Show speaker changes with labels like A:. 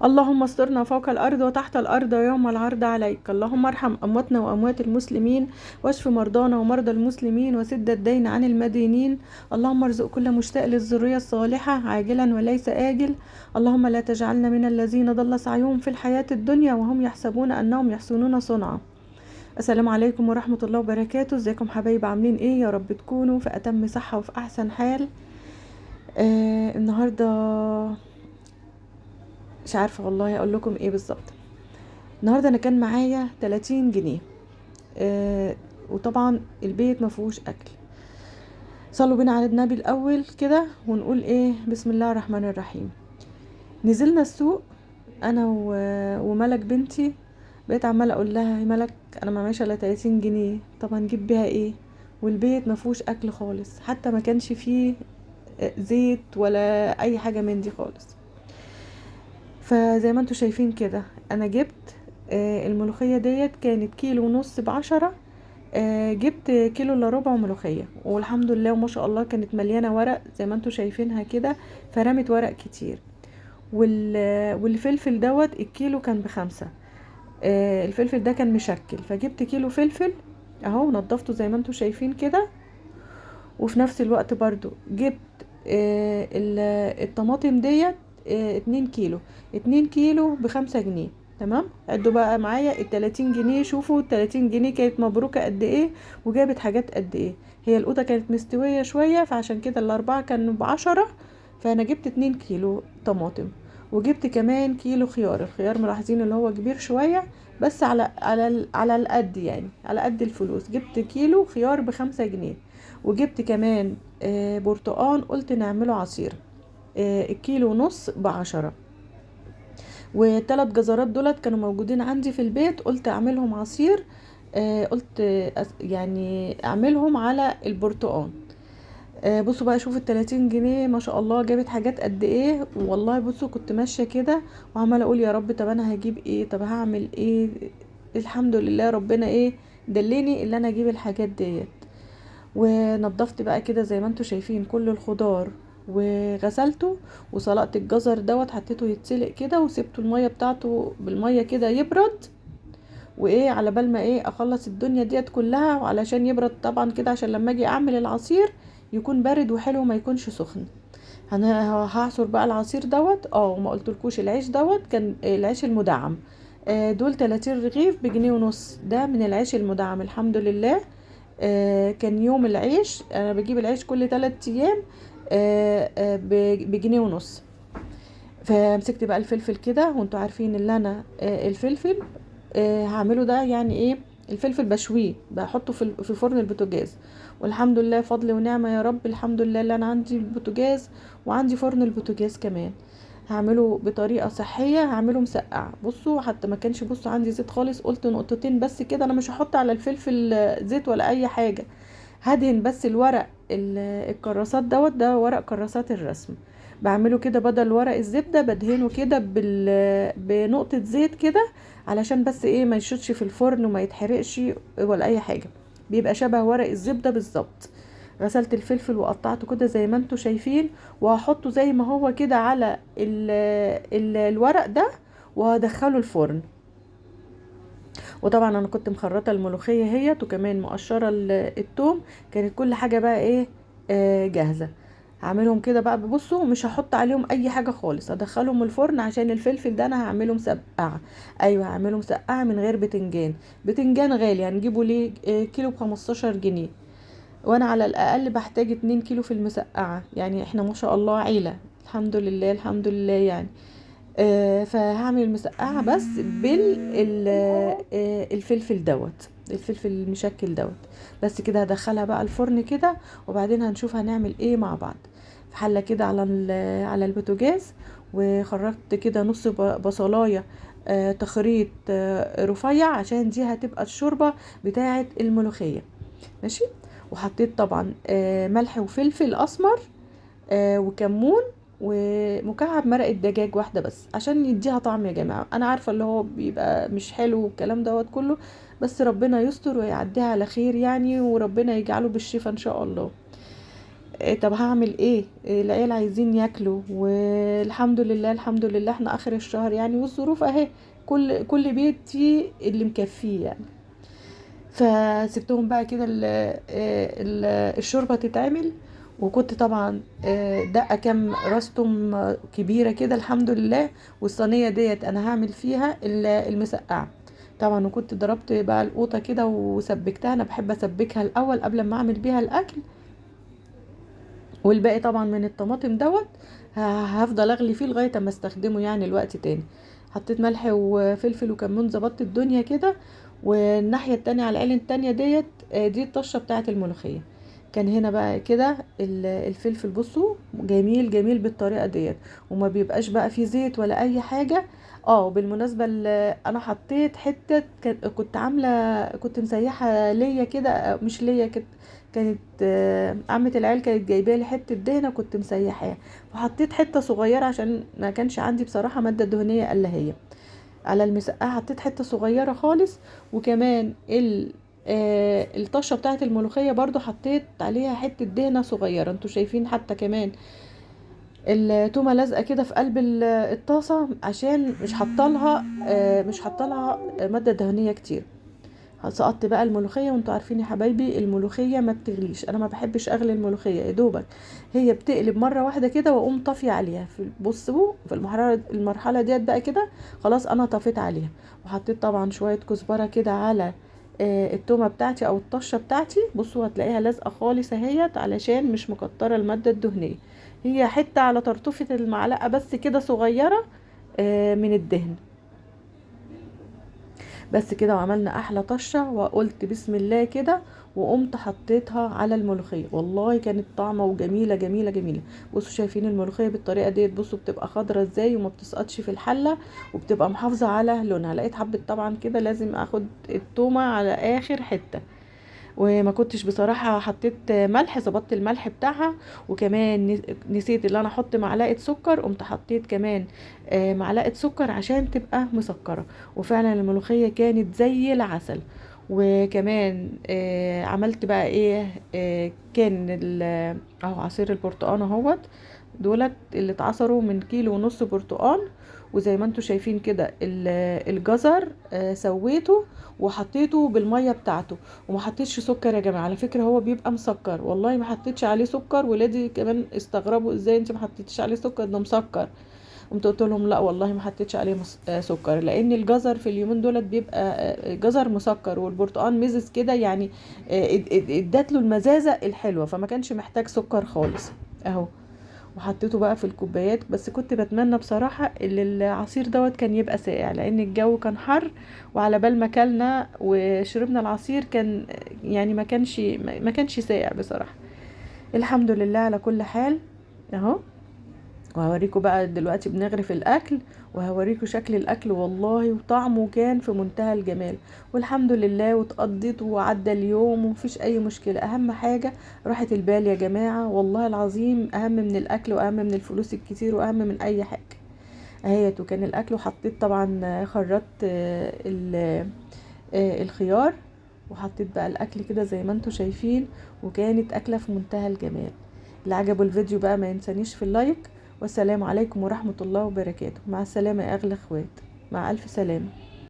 A: اللهم استرنا فوق الأرض وتحت الأرض يوم العرض عليك. اللهم ارحم أمواتنا وأموات المسلمين، واشف مرضانا ومرضى المسلمين، وسد الدين عن المدينين. اللهم ارزق كل مشتاق للذرية الصالحة عاجلا وليس آجل. اللهم لا تجعلنا من الذين ضل سعيهم في الحياة الدنيا وهم يحسبون أنهم يحسنون صنعا. السلام عليكم ورحمة الله وبركاته. ازيكم حبايب؟ عاملين ايه؟ يا رب تكونوا في أتم صحة وفي أحسن حال. النهاردة مش عارفة والله اقول لكم ايه بالظبط. النهاردة انا كان معايا 30 جنيه. وطبعا البيت ما فيهوش اكل. صلوا بينا على النبي الاول كده ونقول ايه، بسم الله الرحمن الرحيم. نزلنا السوق انا وملك بنتي. بقيت عماله اقول لها: يا ملك، انا ما معيش الا 30 جنيه، طب هنجيب بيها ايه؟ والبيت ما فيهوش اكل خالص، حتى ما كانش فيه زيت ولا اي حاجه من دي خالص. فزي ما انتوا شايفين كده انا جبت الملوخية ديت كانت كيلو ونص ب10. جبت كيلو الا ربع ملوخية، والحمد لله وما شاء الله كانت مليانة ورق زي ما انتوا شايفينها كده، فرمت ورق كتير. والفلفل دوت الكيلو كان ب5. الفلفل ده كان مشكل، فجبت كيلو فلفل اهو نضفته زي ما انتوا شايفين كده. وفي نفس الوقت برضو جبت الطماطم ديت 2 كيلو. 2 كيلو ب5 جنيه. تمام، عدوا بقى معايا 30 جنيه. شوفوا 30 جنيه كانت مبروكة قد ايه، وجابت حاجات قد ايه. هي القوطة كانت مستوية شوية، فعشان كده الأربعة كانوا ب10. فأنا جبت 2 كيلو طماطم، وجبت كمان كيلو خيار. الخيار ملاحظين اللي هو كبير شوية، بس على القد، يعني على قد الفلوس. جبت كيلو خيار ب5 جنيه. وجبت كمان برتقان، قلت نعمله عصير. الكيلو ونص ب10. والثلاث جزرات دولت كانوا موجودين عندي في البيت، قلت اعملهم عصير. قلت يعني اعملهم على البرتقان. بصوا بقى، شوفوا ال30 جنيه ما شاء الله جابت حاجات قد ايه. والله بصوا كنت ماشية كده وعمالة اقول يا رب، طب انا هجيب ايه؟ طب هعمل ايه؟ الحمد لله ربنا ايه دلني اللي انا اجيب الحاجات ديت. ونضفت بقى كده زي ما انتوا شايفين كل الخضار وغسلته، وسلقت الجزر دوت حطيته يتسلق كده، وسبته المية بتاعته بالمية كده يبرد. وايه على بال ما ايه اخلص الدنيا ديت كلها، وعلشان يبرد طبعا كده عشان لما اجي اعمل العصير يكون بارد وحلو ما يكونش سخن. انا هعصر بقى العصير دوت. وما قلتلكوش العيش دوت كان العيش المدعم. دول 30 رغيف بجنيه ونص، ده من العيش المدعم الحمد لله. كان يوم العيش انا بجيب العيش كل 3 ايام بجنيه ونص. فمسكت بقى الفلفل كده، وانتوا عارفين اللي انا الفلفل هعمله ده يعني ايه. الفلفل بشويه، بحطه في فرن البوتاجاز. والحمد لله فضل ونعمة يا رب، الحمد لله اللي انا عندي البوتاجاز وعندي فرن البوتاجاز كمان. هعمله بطريقة صحية، هعمله مسقع. بصوا حتى ما كانش بصوا عندي زيت خالص، قلت نقطتين بس كده. انا مش هحط على الفلفل زيت ولا اي حاجة، هدهن بس الورق الكراسات دوت، ده ورق كراسات الرسم. بعمله كده بدل ورق الزبدة، بدهنه كده بنقطة زيت كده، علشان بس ايه ما يشوتش في الفرن وما يتحرقش ولا اي حاجة. بيبقى شبه ورق الزبدة بالظبط. غسلت الفلفل وقطعته كده زي ما انتوا شايفين، وهحطه زي ما هو كده على الورق ده، وهدخله الفرن. وطبعا انا كنت مخرطه الملوخيه هيت، وكمان مقشره التوم. كانت كل حاجه بقى ايه جاهزه. هعملهم كده بقى. بصوا مش هحط عليهم اي حاجه خالص، ادخلهم الفرن عشان الفلفل ده انا هعمله مسقعه. ايوه هعمله مسقعه من غير بتنجان. بتنجان غالي، هنجيبه ليه كيلو ب15 جنيه. وانا على الاقل بحتاج 2 كيلو في المسقعه، يعني احنا ما شاء الله عيله، الحمد لله الحمد لله يعني. فهعمل المسقعة بس الفلفل دوت، الفلفل المشكل دوت. بس كده هدخلها بقى الفرن كده، وبعدين هنشوف هنعمل ايه مع بعض. في حلة كده على البوتاجاز، وخرجت كده نص بصلاية تخريط رفيع، عشان دي هتبقى الشوربة بتاعة الملوخية. ماشي. وحطيت طبعا ملح وفلفل اسمر وكمون، ومكعب مرقة دجاج واحدة بس عشان يديها طعم. يا جماعة انا عارفة اللي هو بيبقى مش حلو والكلام دوت كله، بس ربنا يستر ويعديها على خير يعني، وربنا يجعله بالشفا ان شاء الله. طب هعمل ايه؟ العيال عايزين ياكلوا، والحمد لله الحمد لله احنا اخر الشهر يعني، والظروف اهي، كل بيت فيه اللي مكفيه يعني. فسبتهم بقى كده الشوربه تتعمل. وكنت طبعا دقه كام راستم كبيره كده الحمد لله. والصينيه ديت انا هعمل فيها المسقعه طبعا. وكنت ضربت بقى القوطه كده وسبكتها، انا بحب اسبكها الاول قبل ما اعمل بيها الاكل. والباقي طبعا من الطماطم دوت هفضل اغلي فيه لغايه اما استخدمه يعني الوقت تاني. حطيت ملح وفلفل وكمون، ظبطت الدنيا كده. والناحيه التانية على العين التانية ديت دي الطشه بتاعه الملوخيه. كان هنا بقى كده الفلفل، بصوا جميل جميل بالطريقه ديت، وما بيبقاش بقى فيه زيت ولا اي حاجه. اه بالمناسبه انا حطيت حته، كنت عامله، كنت مسيحه ليا كده، مش ليا كانت عمة العيال كانت جايبه لي حته دهنه كنت مسيحاها. وحطيت حته صغيره عشان ما كانش عندي بصراحه ماده دهنيه الا هي. على المسقعه حطيت حته صغيره خالص. وكمان الطشه بتاعه الملوخيه برضو حطيت عليها حته دهنه صغيره. انتوا شايفين حتى كمان التومه لازقه كده في قلب الطاسه، عشان مش حاطه لها ماده دهنيه كتير. سقطت بقى الملوخيه. وانتوا عارفين يا حبايبي الملوخيه ما بتغليش، انا ما بحبش اغلي الملوخيه، يا دوبك هي بتقلب مره واحده كده واقوم طافيه عليها. بصوا في المرحله ديت بقى كده خلاص انا طفيت عليها. وحطيت طبعا شويه كزبره كده على التومه بتاعتي او الطشه بتاعتي. بصوا هتلاقيها لازقه خالص اهيت، علشان مش مكتره الماده الدهنيه، هي حته على طرطوفه المعلقه بس كده صغيره من الدهن. بس كده وعملنا احلى طشه. وقلت بسم الله كده، وقمت حطيتها على الملوخيه. والله كانت طعمه وجميله جميله جميله. بصوا شايفين الملوخيه بالطريقه ديت، بصوا بتبقى خضره ازاي وما بتسقطش في الحله، وبتبقى محافظه على لونها. لقيت حبه طبعا كده لازم اخد التومه على اخر حته. وما كنتش بصراحة حطيت ملح، ظبطت الملح بتاعها. وكمان نسيت اللي انا احط معلقة سكر، قمت حطيت كمان معلقة سكر عشان تبقى مسكرة. وفعلا الملوخية كانت زي العسل. وكمان عملت بقى ايه، كان اهو عصير البرتقال اهوت، دولت اللي اتعصروا من كيلو ونص برتقال. وزي ما انتوا شايفين كده الجزر سويته وحطيته بالميه بتاعته. وما حطيتش سكر يا جماعه، على فكره هو بيبقى مسكر، والله ما حطيتش عليه سكر. ولادي كمان استغربوا ازاي انت ما حطيتيش عليه سكر، ده مسكر. قمت قلت لهم لا والله ما حطيتش عليه سكر، لان الجزر في اليومين دولت بيبقى جزر مسكر، والبرتقال مزز كده يعني ادت له المزازه الحلوه، فما كانش محتاج سكر خالص اهو. وحطيته بقى في الكوبايات. بس كنت بتمنى بصراحة ان العصير دوت كان يبقى ساقع، لان الجو كان حر. وعلى بال ما كلنا وشربنا العصير كان يعني ما كانش ساقع بصراحة. الحمد لله على كل حال اهو. وهوريكم بقى دلوقتي بنغرف الاكل، وهوريكم شكل الاكل والله وطعمه كان في منتهى الجمال. والحمد لله واتقضيت وعدى اليوم ومفيش اي مشكلة. اهم حاجة راحة البال يا جماعة، والله العظيم اهم من الاكل واهم من الفلوس الكتير واهم من اي حاجة اهيت. وكان الاكل، وحطيت طبعا خرطت الخيار. وحطيت بقى الاكل كده زي ما انتم شايفين، وكانت اكله في منتهى الجمال. اللي عجبه الفيديو بقى ما ينسانيش في اللايك. والسلام عليكم ورحمه الله وبركاته. مع السلامه يا اغلى اخوات، مع الف سلامه.